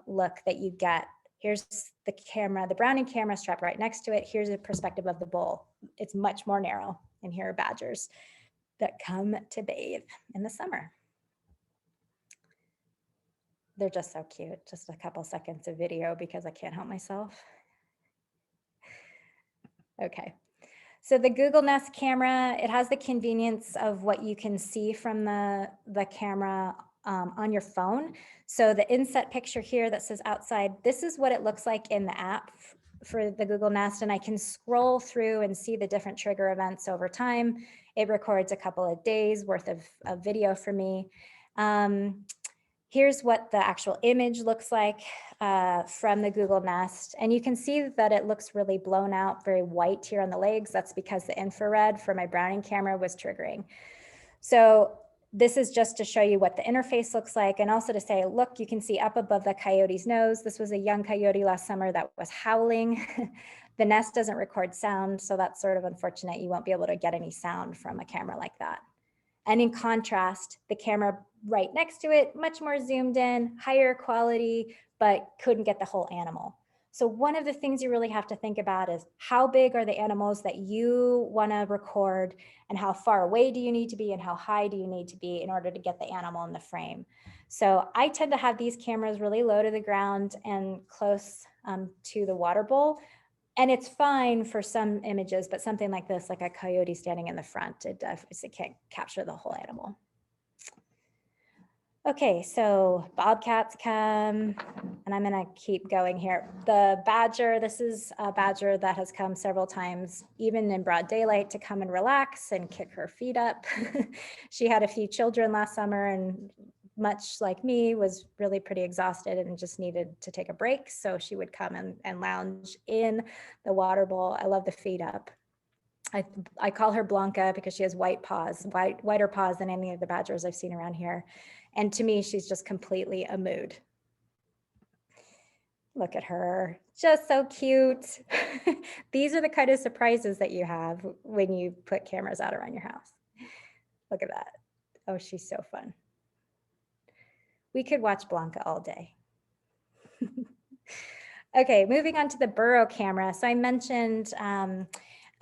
[SPEAKER 1] look that you get. Here's the camera, the Browning camera strapped right next to it. Here's a perspective of the bowl. It's much more narrow. And here are badgers that come to bathe in the summer. They're just so cute. Just a couple seconds of video because I can't help myself. Okay. So the Google Nest camera, it has the convenience of what you can see from the camera on your phone. So the inset picture here that says outside, this is what it looks like in the app for the Google Nest. And I can scroll through and see the different trigger events over time. It records a couple of days worth of video for me. Here's what the actual image looks like from the Google Nest. And you can see that it looks really blown out, very white here on the legs. That's because the infrared for my Browning camera was triggering. So this is just to show you what the interface looks like, and also to say, look, you can see up above the coyote's nose. This was a young coyote last summer that was howling. The nest doesn't record sound, so that's sort of unfortunate. You won't be able to get any sound from a camera like that. And in contrast, the camera right next to it, much more zoomed in, higher quality, but couldn't get the whole animal. So one of the things you really have to think about is how big are the animals that you want to record, and how far away do you need to be, and how high do you need to be in order to get the animal in the frame. So I tend to have these cameras really low to the ground and close to the water bowl. And it's fine for some images, but something like this, like a coyote standing in the front, it can't capture the whole animal. Okay, so bobcats come, and I'm gonna keep going here. The badger, this is a badger that has come several times, even in broad daylight, to come and relax and kick her feet up. She had a few children last summer, and much like me, was really pretty exhausted and just needed to take a break. So she would come and lounge in the water bowl. I love the feet up. I call her Blanca because she has white paws, whiter paws than any of the badgers I've seen around here. And to me, she's just completely a mood. Look at her, just so cute. These are the kind of surprises that you have when you put cameras out around your house. Look at that. Oh, she's so fun. We could watch Blanca all day. Okay, moving on to the Burrow camera. So I mentioned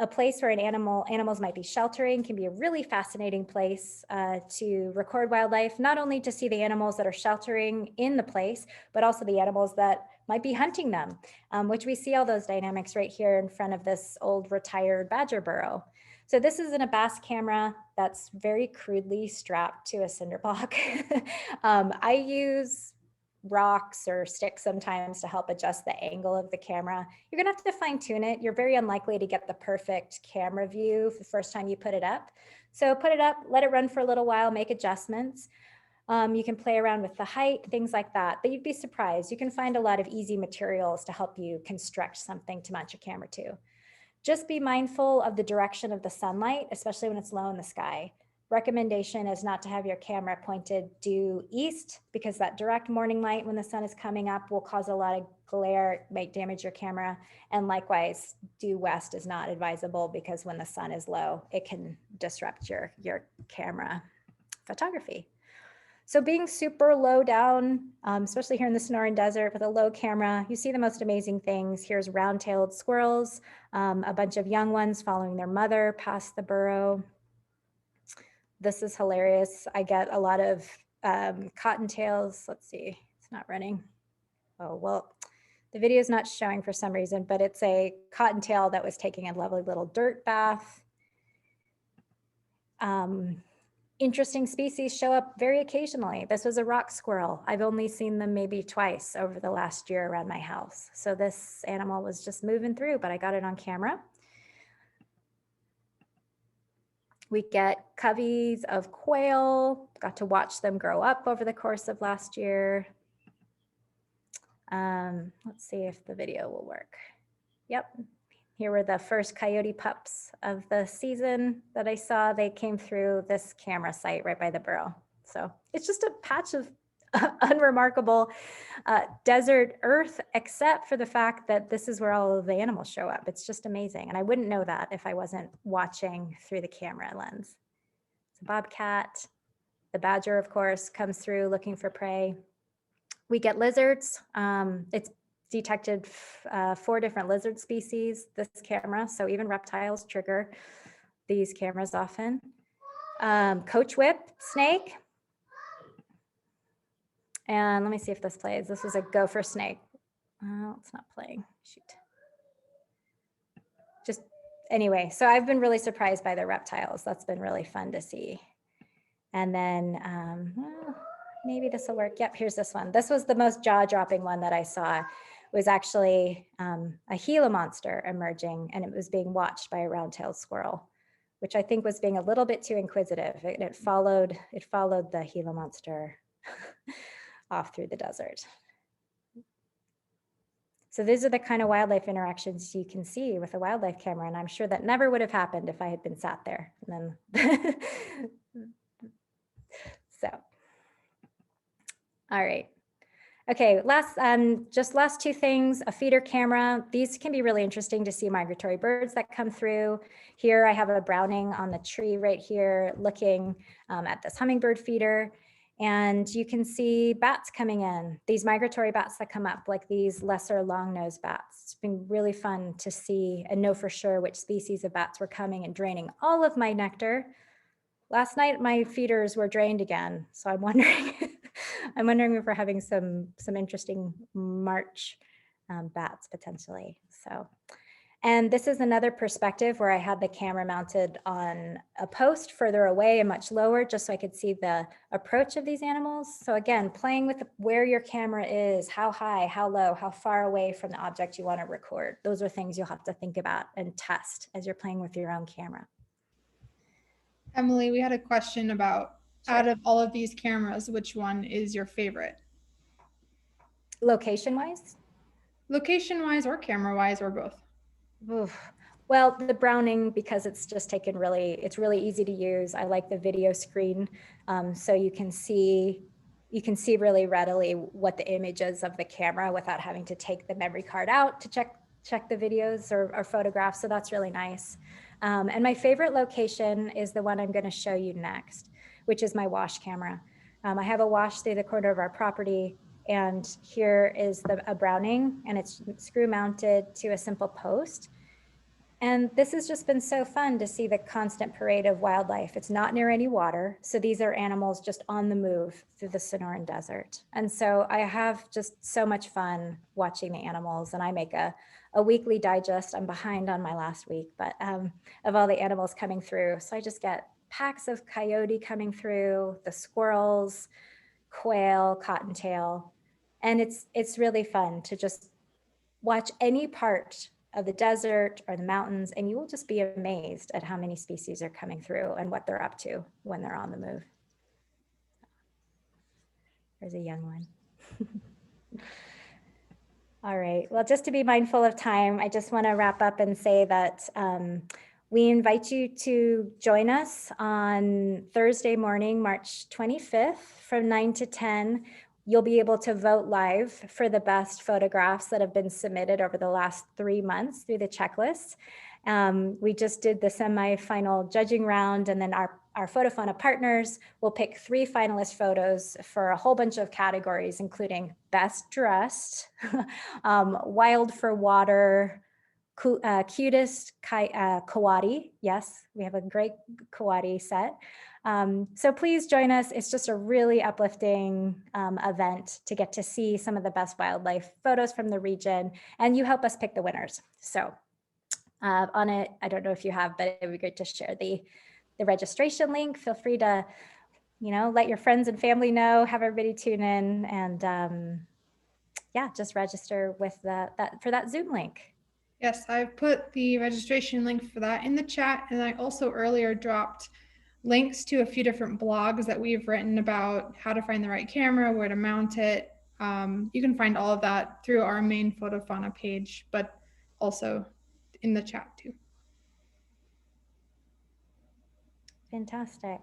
[SPEAKER 1] a place where animals might be sheltering can be a really fascinating place to record wildlife, not only to see the animals that are sheltering in the place, but also the animals that might be hunting them, which we see all those dynamics right here in front of this old retired badger burrow. So this is in a bass camera that's very crudely strapped to a cinder block. I use rocks or sticks sometimes to help adjust the angle of the camera. You're gonna have to fine tune it. You're very unlikely to get the perfect camera view the first time you put it up. So put it up, let it run for a little while, make adjustments. You can play around with the height, things like that, but you'd be surprised. You can find a lot of easy materials to help you construct something to mount your camera to. Just be mindful of the direction of the sunlight, especially when it's low in the sky. Recommendation is not to have your camera pointed due east, because that direct morning light when the sun is coming up will cause a lot of glare, might damage your camera. And likewise, due west is not advisable, because when the sun is low, it can disrupt your camera photography. So being super low down, especially here in the Sonoran Desert with a low camera, you see the most amazing things. Here's round-tailed squirrels, a bunch of young ones following their mother past the burrow. This is hilarious. I get a lot of cottontails. Let's see, it's not running. Oh, well, the video is not showing for some reason, but it's a cottontail that was taking a lovely little dirt bath. Interesting species show up very occasionally. This was a rock squirrel. I've only seen them maybe twice over the last year around my house. So this animal was just moving through, but I got it on camera. We get coveys of quail, got to watch them grow up over the course of last year. Let's see if the video will work. Yep. Here were the first coyote pups of the season that I saw. They came through this camera site right by the burrow. So it's just a patch of unremarkable desert earth, except for the fact that this is where all of the animals show up. It's just amazing. And I wouldn't know that if I wasn't watching through the camera lens. It's a bobcat. The badger, of course, comes through looking for prey. We get lizards. It's detected 4 different lizard species, this camera. So even reptiles trigger these cameras often. Coach whip snake. And let me see if this plays. This is a gopher snake. Oh, it's not playing. Shoot. Just anyway, so I've been really surprised by the reptiles. That's been really fun to see. And then well, maybe this will work. Yep, here's this one. This was the most jaw-dropping one that I saw. It was actually a Gila monster emerging, and it was being watched by a round-tailed squirrel, which I think was being a little bit too inquisitive. It followed the Gila monster off through the desert. So these are the kind of wildlife interactions you can see with a wildlife camera, and I'm sure that never would have happened if I had been sat there. And then All right. Okay, just last two things, a feeder camera. These can be really interesting to see migratory birds that come through. Here I have a browning on the tree right here looking at this hummingbird feeder. And you can see bats coming in, these migratory bats that come up, like these lesser long-nosed bats. It's been really fun to see and know for sure which species of bats were coming and draining all of my nectar. Last night, my feeders were drained again, so I'm wondering, I'm wondering if we're having some interesting March bats potentially. So, and this is another perspective where I had the camera mounted on a post further away and much lower, just so I could see the approach of these animals. So again, playing with where your camera is, how high, how low, how far away from the object you want to record. Those are things you'll have to think about and test as you're playing with your own camera.
[SPEAKER 2] Emily, we had a question about,
[SPEAKER 1] Sure.
[SPEAKER 2] out of all of these cameras, which one is your favorite?
[SPEAKER 1] Location-wise?
[SPEAKER 2] Location-wise or camera-wise or both?
[SPEAKER 1] Oof. Well, the Browning, because it's just taken it's really easy to use. I like the video screen. So you can see really readily what the image is of the camera without having to take the memory card out to check the videos or photographs. So that's really nice. And my favorite location is the one I'm going to show you next, which is my wash camera. I have a wash through the corner of our property, and here is a Browning, and it's screw mounted to a simple post. And this has just been so fun to see the constant parade of wildlife. It's not near any water, so these are animals just on the move through the Sonoran Desert. And so I have just so much fun watching the animals, and I make a weekly digest. I'm behind on my last week, but of all the animals coming through. So I just get packs of coyote coming through, the squirrels, quail, cottontail. And it's really fun to just watch any part of the desert or the mountains, and you will just be amazed at how many species are coming through and what they're up to when they're on the move. There's a young one. All right, well, just to be mindful of time, I just want to wrap up and say that we invite you to join us on Thursday morning, March 25th from 9 to 10. You'll be able to vote live for the best photographs that have been submitted over the last 3 months through the checklist. We just did the semifinal judging round, and then our FotoFauna partners will pick 3 finalist photos for a whole bunch of categories, including best dressed, wild for water, cutest coati. Yes, we have a great coati set. So please join us. It's just a really uplifting event to get to see some of the best wildlife photos from the region, and you help us pick the winners. So on it, I don't know if you have, but it would be great to share the registration link. Feel free to, let your friends and family know, have everybody tune in, and yeah, just register with for that Zoom link.
[SPEAKER 2] Yes, I've put the registration link for that in the chat, and I also earlier dropped links to a few different blogs that we've written about how to find the right camera, where to mount it. You can find all of that through our main FotoFauna page, but also in the chat too.
[SPEAKER 1] Fantastic.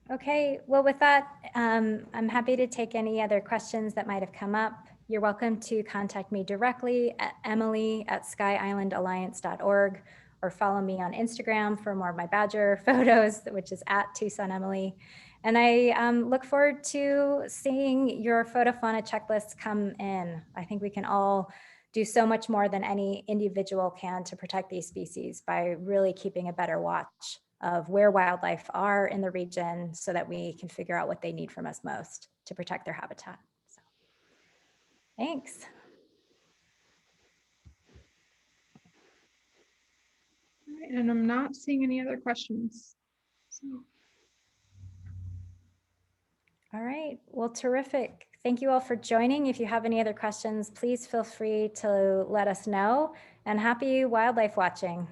[SPEAKER 1] Okay, well, with that, I'm happy to take any other questions that might have come up. You're welcome to contact me directly at emily@skyislandalliance.org, or follow me on Instagram for more of my badger photos, which is @TucsonEmily. And I look forward to seeing your FotoFauna checklists come in. I think we can all do so much more than any individual can to protect these species by really keeping a better watch of where wildlife are in the region, so that we can figure out what they need from us most to protect their habitat. So, thanks.
[SPEAKER 2] All right, and I'm not seeing any other questions. So.
[SPEAKER 1] All right, well, terrific. Thank you all for joining. If you have any other questions, please feel free to let us know, and happy wildlife watching.